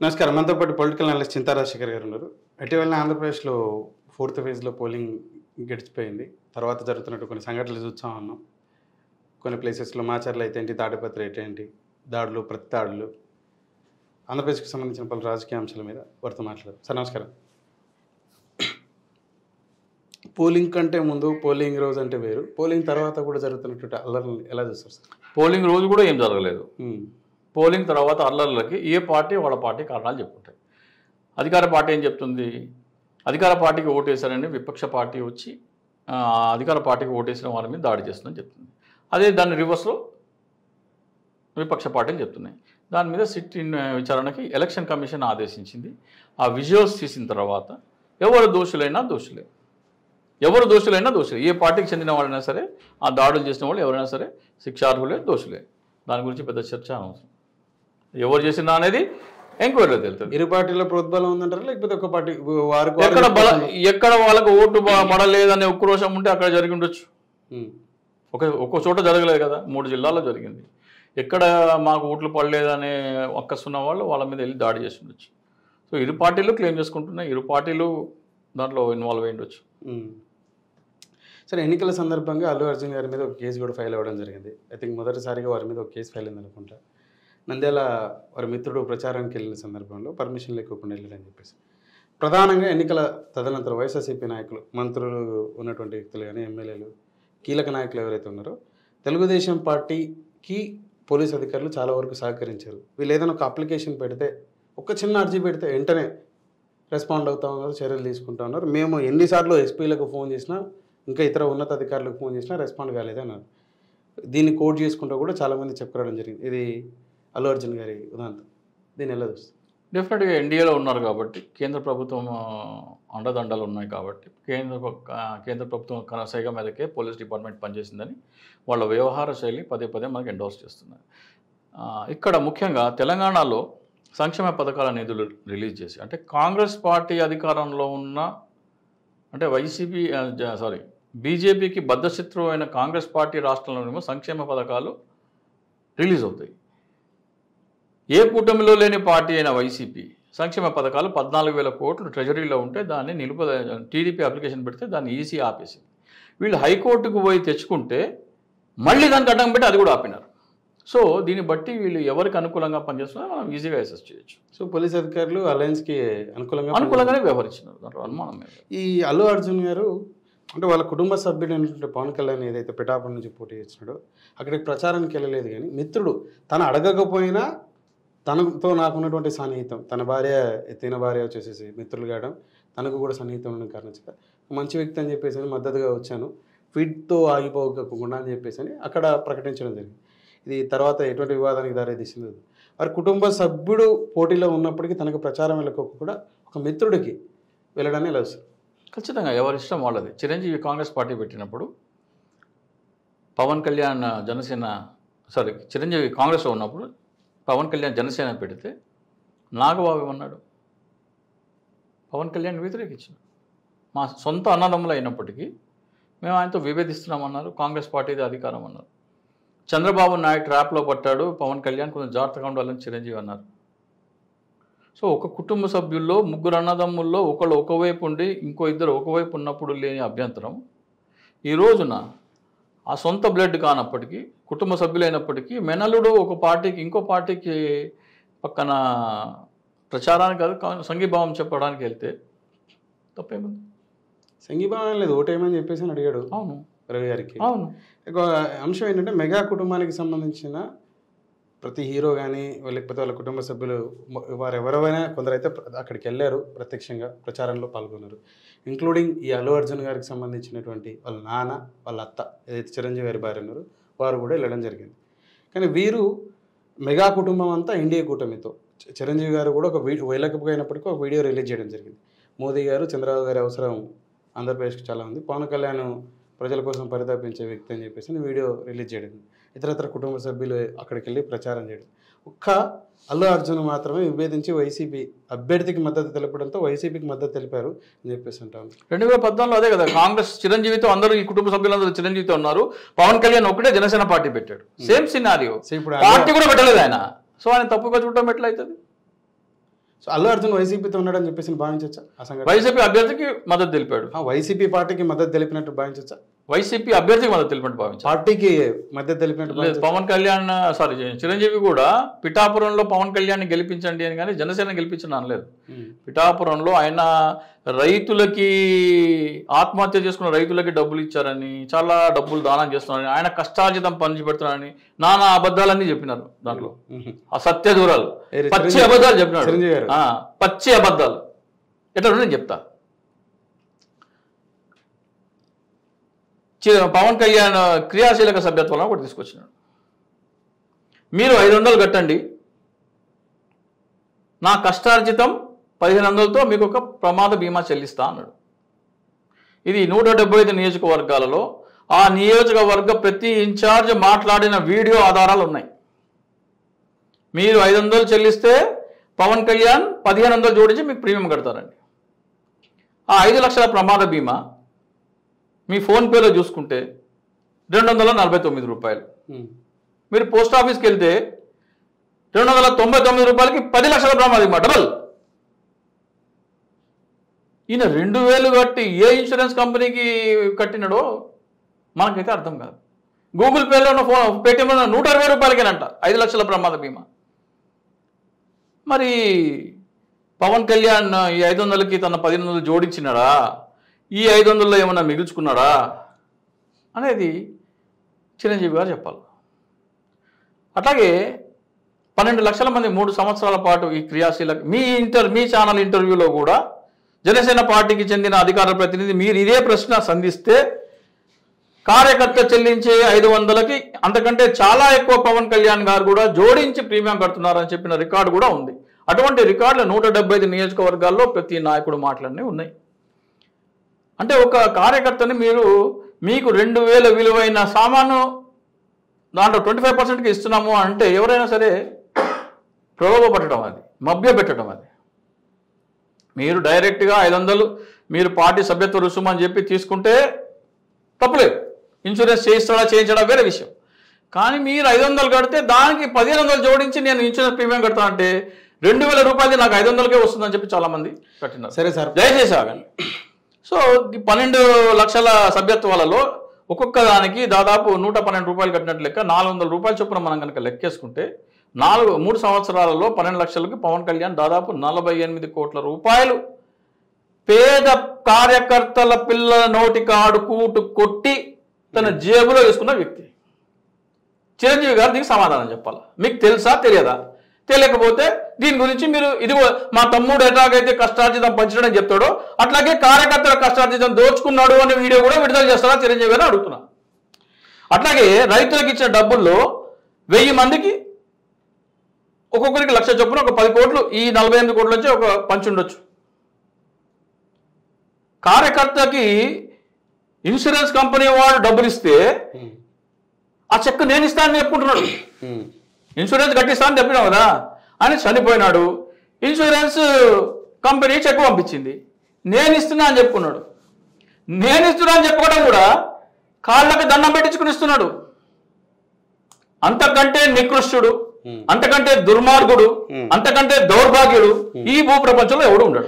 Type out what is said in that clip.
నమస్కారం. మనతో పాటు పొలిటికల్ అనలిస్ట్ చింతా రాజశేఖర్ గారు ఉన్నారు. ఇటీవల ఆంధ్రప్రదేశ్లో 4th ఫేజ్లో పోలింగ్ గడిచిపోయింది. తర్వాత జరుగుతున్నట్టు కొన్ని సంఘటనలు చూస్తూ ఉన్నాం. కొన్ని ప్లేసెస్లో మాచర్లు అయితే ఏంటి, తాడిపత్రి అయితే ఏంటి, దాడులు, ప్రతి దాడులు, ఆంధ్రప్రదేశ్కి సంబంధించిన పలు రాజకీయ అంశాల మీద వారితో మాట్లాడారు. సార్ నమస్కారం. పోలింగ్ కంటే ముందు పోలింగ్ రోజు అంటే వేరు, పోలింగ్ తర్వాత కూడా జరుగుతున్నటువంటి అల్లర్లు ఎలా చూస్తారు సార్? పోలింగ్ రోజు కూడా ఏం జరగలేదు. పోలింగ్ తర్వాత అల్లర్లకి ఏ పార్టీ వాళ్ళ పార్టీ కారణాలు చెప్పుకుంటాయి. అధికార పార్టీ ఏం చెప్తుంది? అధికార పార్టీకి ఓటేశారని విపక్ష పార్టీ వచ్చి అధికార పార్టీకి ఓటేసిన వారి మీద దాడి చేస్తుందని చెప్తుంది. అదే దాని రివర్స్లో విపక్ష పార్టీలు చెప్తున్నాయి. దాని మీద సిట్ ఇన్ విచారణకి ఎలక్షన్ కమిషన్ ఆదేశించింది. ఆ విజువల్స్ తీసిన తర్వాత ఎవరు దోషులైనా దోషులే, ఎవరు దోషులైనా దోషులే, ఏ పార్టీకి చెందిన వాళ్ళైనా సరే, ఆ దాడులు చేసిన వాళ్ళు ఎవరైనా సరే శిక్షార్హులే, దోషులే. దాని గురించి పెద్ద చర్చ అనవసరం. ఎవరు చేసినా అనేది ఎంక్వైరీలో తెలుస్తుంది. ఇరు పార్టీలో ప్రోద్బలం ఉందంటారా, లేకపోతే ఒక పార్టీ ఎక్కడ వాళ్ళకు ఓటు పడలేదనే ఉక్రోషం ఉంటే అక్కడ జరిగి ఉండొచ్చు. ఒక్కో చోట జరగలేదు కదా, 3 జిల్లాల్లో జరిగింది. ఎక్కడ మాకు ఓట్లు పడలేదనే అక్కసున్న వాళ్ళు వాళ్ళ మీద వెళ్ళి దాడి చేసి ఉండొచ్చు. సో ఇరు పార్టీలు క్లెయిమ్ చేసుకుంటున్నాయి, ఇరు పార్టీలు దాంట్లో ఇన్వాల్వ్ అయ్యి ఉండొచ్చు. సరే, ఎన్నికల సందర్భంగా అల్లు అర్జున్ గారి మీద ఒక కేసు కూడా ఫైల్ అవ్వడం జరిగింది. ఐ థింక్ మొదటిసారిగా వారి మీద ఒక కేసు ఫైల్ అయింది అనుకుంటా. నంద్యాల వారి మిత్రుడు ప్రచారానికి వెళ్ళిన సందర్భంలో పర్మిషన్ లేకుండా వెళ్ళాడని చెప్పేసి. ప్రధానంగా ఎన్నికల తదనంతరం వైఎస్ఆర్సీపీ నాయకులు, మంత్రులు ఉన్నటువంటి వ్యక్తులు కానీ, ఎమ్మెల్యేలు, కీలక నాయకులు ఎవరైతే ఉన్నారో తెలుగుదేశం పార్టీకి పోలీస్ అధికారులు చాలా వరకు సహకరించారు. వీళ్ళు ఏదైనా ఒక అప్లికేషన్ పెడితే, ఒక చిన్న అర్జీ పెడితే వెంటనే రెస్పాండ్ అవుతూ ఉన్నారు, చర్యలు తీసుకుంటూ ఉన్నారు. మేము ఎన్నిసార్లు ఎస్పీలకు ఫోన్ చేసినా, ఇంకా ఇతర ఉన్నతాధికారులకు ఫోన్ చేసినా రెస్పాండ్ కాలేదన్నారు. దీన్ని కోట్ చేసుకుంటూ కూడా చాలామంది చెప్పుకోవడం జరిగింది. ఇది అల్లు అర్జున్ గారి ఉదాహరణ. దీన్ని ఎలా చూస్తుంది? డెఫినెట్గా ఎన్డీఏలో ఉన్నారు కాబట్టి, కేంద్ర ప్రభుత్వం అండదండలు ఉన్నాయి కాబట్టి, కేంద్ర ప్రభుత్వం కనసైగ మీదకే పోలీస్ డిపార్ట్మెంట్ పనిచేసిందని వాళ్ళ వ్యవహార శైలి పదే పదే మనకు ఎండోర్స్ చేస్తున్నారు. ఇక్కడ ముఖ్యంగా తెలంగాణలో సంక్షేమ పథకాల నిధులు రిలీజ్ చేసి, అంటే కాంగ్రెస్ పార్టీ అధికారంలో ఉన్న, అంటే బీజేపీకి బద్ధశత్రువు అయిన కాంగ్రెస్ పార్టీ రాష్ట్రంలోనేమో సంక్షేమ పథకాలు రిలీజ్ అవుతాయి. ఏ కూటమిలో లేని పార్టీ అయిన వైసీపీ సంక్షేమ పథకాలు 14,000 కోట్లు ట్రెజరీలో ఉంటే దాన్ని టీడీపీ అప్లికేషన్ పెడితే దాన్ని ఈసీ ఆపేసింది. వీళ్ళు హైకోర్టుకు పోయి తెచ్చుకుంటే మళ్ళీ దానికి అడ్డం పెట్టి అది కూడా ఆపినారు. సో దీన్ని బట్టి వీళ్ళు ఎవరికి అనుకూలంగా పనిచేస్తున్నారో మనం ఈజీగా అసెస్ చేయొచ్చు. సో పోలీస్ అధికారులు అలయన్స్కి అనుకూలంగానే వ్యవహరించినారు. దాంట్లో అనుమానం లేదు. ఈ అల్లు అర్జున్ గారు అంటే వాళ్ళ కుటుంబ సభ్యుడు అయినటువంటి పవన్ కళ్యాణ్ ఏదైతే పిఠాపురం నుంచి పోటీ చేసినాడో అక్కడికి ప్రచారానికి వెళ్ళలేదు. కానీ మిత్రుడు తను అడగకపోయినా తనతో నాకున్నటువంటి సన్నిహితం, తన భార్య వచ్చేసేసి మిత్రులు కావడం, తనకు కూడా సన్నిహితం ఉండడం కారణం చేత మంచి వ్యక్తి అని చెప్పేసి మద్దతుగా వచ్చాను, ఫీడ్తో ఆగిపోకుండా అని చెప్పేసి అక్కడ ప్రకటించడం జరిగింది. ఇది తర్వాత ఎటువంటి వివాదానికి దారితీసింది. వారి కుటుంబ సభ్యుడు పోటీలో ఉన్నప్పటికీ తనకు ప్రచారం వెళ్ళకపోక కూడా ఒక మిత్రుడికి వెళ్ళడాన్ని ఎలా వస్తుంది? ఖచ్చితంగా ఎవరి ఇష్టం వాళ్ళది. చిరంజీవి కాంగ్రెస్ పార్టీ పెట్టినప్పుడు పవన్ కళ్యాణ్ చిరంజీవి కాంగ్రెస్లో ఉన్నప్పుడు పవన్ కళ్యాణ్ జనసేన పెడితే నాగబాబు ఏమన్నాడు? పవన్ కళ్యాణ్ వ్యతిరేకించాడు. మా సొంత అన్నదమ్ములు అయినప్పటికీ మేము ఆయనతో విభేదిస్తున్నామన్నారు. కాంగ్రెస్ పార్టీది అధికారం అన్నారు. చంద్రబాబు నాయుడు ట్రాప్లో పట్టాడు, పవన్ కళ్యాణ్ కొంచెం జాగ్రత్తగా ఉండాలని చిరంజీవి అన్నారు. సో ఒక కుటుంబ సభ్యుల్లో 3 అన్నదమ్ముల్లో ఒకళ్ళు ఒకవైపు ఉండి ఇంకో 2 ఒకవైపు ఉన్నప్పుడు లేని అభ్యంతరం ఈ రోజున ఆ సొంత బ్లడ్ కానప్పటికీ, కుటుంబ సభ్యులైనప్పటికీ మెనలుడు ఒక పార్టీకి ఇంకో పార్టీకి పక్కన ప్రచారానికి కాదు సంఘీభావం చెప్పడానికి వెళ్తే తప్పేముంది? సంఘీభావం లేదు, ఓటేమని చెప్పేసి అడిగాడు. అవును, రవి గారికి. అవును. అంశం ఏంటంటే మెగా కుటుంబానికి సంబంధించిన ప్రతి హీరో కానీ లేకపోతే వాళ్ళ కుటుంబ సభ్యులు వారు ఎవరైనా కొందరైతే అక్కడికి వెళ్ళారు, ప్రత్యక్షంగా ప్రచారంలో పాల్గొన్నారు. ఇంక్లూడింగ్ ఈ అల్లు అర్జున్ గారికి సంబంధించినటువంటి వాళ్ళ నాన్న, వాళ్ళ అత్త, ఏదైతే చిరంజీవి గారి భార్య ఉన్నారో వారు కూడా వెళ్ళడం జరిగింది. కానీ వీరు మెగా కుటుంబం అంతా ఎన్డీఏ కూటమితో, చిరంజీవి గారు కూడా వెళ్ళకపోయినప్పటికీ ఒక వీడియో రిలీజ్ చేయడం జరిగింది. మోదీ గారు, చంద్రబాబు గారి అవసరం ఆంధ్రప్రదేశ్కి చాలా ఉంది, పవన్ కళ్యాణ్ ప్రజల కోసం పరితాపించే వ్యక్తి అని చెప్పేసి వీడియో రిలీజ్ చేయడం, ఇతరత్ర కుటుంబ సభ్యులు అక్కడికి వెళ్ళి ప్రచారం చేయడం. ఒక్క అల్లు అర్జున్ మాత్రమే విభేదించి వైసీపీ అభ్యర్థికి మద్దతు తెలపడంతో వైసీపీకి మద్దతు తెలిపారు అని చెప్పేసి అంటాను. 2014లో అదే కదా, కాంగ్రెస్ చిరంజీవితో అందరూ, ఈ కుటుంబ సభ్యులందరూ చిరంజీవితో ఉన్నారు, పవన్ కళ్యాణ్ ఒకటే జనసేన పార్టీ పెట్టాడు. సేమ్ సినారియో, పార్టీ కూడా పెట్టలేదు ఆయన. సో ఆయన తప్పుగా చూడటం ఎట్లయితుంది? సో అల్లు అర్జున్ వైసీపీతో ఉన్నాడని చెప్పేసి భావించవచ్చా ఆ సంఘటన? వైసీపీ అభ్యర్థికి మద్దతు తెలిపాడు. వైసీపీ పార్టీకి మద్దతు తెలిపినట్టు భావించవచ్చా? వైసీపీ అభ్యర్థికి మద్దతు తెలిపినట్టు భావించారు. పార్టీకి మద్దతు తెలిపినట్టు పవన్ కళ్యాణ్ చిరంజీవి కూడా పిఠాపురంలో పవన్ కళ్యాణ్ గెలిపించండి అని కానీ జనసేన గెలిపించండి అనలేదు. పిఠాపురంలో ఆయన రైతులకి ఆత్మహత్య చేసుకున్న రైతులకి డబ్బులు ఇచ్చారని, చాలా డబ్బులు దానం చేస్తున్నారని, ఆయన కష్టార్జితం పంచిపెడుతున్నారని నానా అబద్ధాలన్నీ చెప్పినారు. దాంట్లో అసత్య దూరాలు, పచ్చి అబద్ధాలు చెప్పినాడు. పచ్చి అబద్ధాలు ఎట్లా నేను చెప్తా. పవన్ కళ్యాణ్ క్రియాశీలక సభ్యత్వం ఒకటి తీసుకొచ్చినాడు. మీరు 500 కట్టండి, నా కష్టార్జితం 1500తో మీకు ఒక ప్రమాద బీమా చెల్లిస్తా అన్నాడు. ఇది 175 నియోజకవర్గాలలో ఆ నియోజకవర్గ ప్రతి ఇన్ఛార్జ్ మాట్లాడిన వీడియో ఆధారాలు ఉన్నాయి. మీరు 500 చెల్లిస్తే పవన్ కళ్యాణ్ 1500 జోడించి మీకు ప్రీమియం కడతారండి. ఆ 5 లక్షల ప్రమాద బీమా మీ ఫోన్పేలో చూసుకుంటే 249 రూపాయలు. మీరు పోస్ట్ ఆఫీస్కి వెళ్తే 299 రూపాయలకి 10 లక్షల ప్రమాద బీమా డబల్. ఈయన 2000 కట్టి ఏ ఇన్సూరెన్స్ కంపెనీకి కట్టినాడో మనకైతే అర్థం కాదు. గూగుల్ పేలో ఉన్న పేటీఎంలో 160 రూపాయలకేనంట 5 లక్షల ప్రమాద బీమా. మరి పవన్ కళ్యాణ్ ఈ 500కి తన 1500 జోడించినాడా, ఈ 500లో ఏమన్నా మిగుల్చుకున్నాడా అనేది చిరంజీవి గారు చెప్పాలి. అట్లాగే 12 లక్షల మంది 3 సంవత్సరాల పాటు ఈ క్రియాశీలక మీ ఛానల్ ఇంటర్వ్యూలో కూడా జనసేన పార్టీకి చెందిన అధికార ప్రతినిధి మీరు ఇదే ప్రశ్న సంధిస్తే కార్యకర్త చెల్లించే 500కి అంతకంటే చాలా ఎక్కువ పవన్ కళ్యాణ్ గారు కూడా జోడించి ప్రీమియం కడుతున్నారని చెప్పిన రికార్డు కూడా ఉంది. అటువంటి రికార్డులు 175 నియోజకవర్గాల్లో ప్రతి నాయకుడు మాటలన్నీ ఉన్నాయి. అంటే ఒక కార్యకర్తని మీకు 2000 విలువైన సామాను దాంట్లో 25%కి ఇస్తున్నాము అంటే ఎవరైనా సరే ప్రలోభపట్టడం, అది మభ్య పెట్టడం. అది మీరు డైరెక్ట్గా 500 మీరు పార్టీ సభ్యత్వ రుసుము అని చెప్పి తీసుకుంటే తప్పులేదు. ఇన్సూరెన్స్ చేయించడం వేరే విషయం. కానీ మీరు 500 కడితే దానికి 1500 జోడించి నేను ఇన్సూరెన్స్ ప్రీమియం కడతా అంటే 2000 రూపాయలు నాకు 500కే వస్తుందని చెప్పి చాలామంది కట్టినారు. సరే సార్, దయచేసి ఆగండి. సో 12 లక్షల సభ్యత్వాలలో ఒక్కొక్క దానికి దాదాపు 112 రూపాయలు కట్టినట్టు లెక్క 400 రూపాయల చొప్పున మనం కనుక లెక్కేసుకుంటే 3 సంవత్సరాలలో 12 లక్షలకి పవన్ కళ్యాణ్ దాదాపు 48 కోట్ల రూపాయలు పేద కార్యకర్తల పిల్లల నోటి కాడు కూటు కొట్టి తన జేబులో వేసుకున్న వ్యక్తి. చిరంజీవి గారు దీనికి సమాధానం చెప్పాలి. మీకు తెలుసా తెలియదా? తెలియకపోతే దీని గురించి మీరు ఇదిగో మా తమ్ముడు ఎట్లాగైతే కష్టార్జితం పంచడం చెప్తాడో అట్లాగే కార్యకర్తల కష్టార్జితం దోచుకున్నాడు అనే వీడియో కూడా విడుదల చేస్తారా చిరంజీవి గారిని అడుగుతున్నా. అట్లాగే రైతులకు ఇచ్చిన డబ్బుల్లో 1000 మందికి ఒక్కొక్కరికి 1,00,000 చొప్పున ఒక 10 కోట్లు, ఈ 48 కోట్ల నుంచి ఒక పంచి ఉండొచ్చు. కార్యకర్తకి ఇన్సూరెన్స్ కంపెనీ వాడు డబ్బులు ఇస్తే ఆ చెక్ నేను ఇస్తానని చెప్పుకుంటున్నాడు. ఇన్సూరెన్స్ కట్టిస్తానని చెప్పినావు కదా అని చనిపోయినాడు. ఇన్సూరెన్స్ కంపెనీ చెక్ పంపించింది, నేను ఇస్తున్నా అని చెప్పుకున్నాడు. నేను ఇస్తున్నా అని చెప్పుకోవడం కూడా కాళ్ళకి దండం పెట్టించుకుని ఇస్తున్నాడు. అంతకంటే నికృష్టుడు, అంతకంటే దుర్మార్గుడు, అంతకంటే దౌర్భాగ్యుడు ఈ భూ ప్రపంచంలో ఎవడు ఉండడు.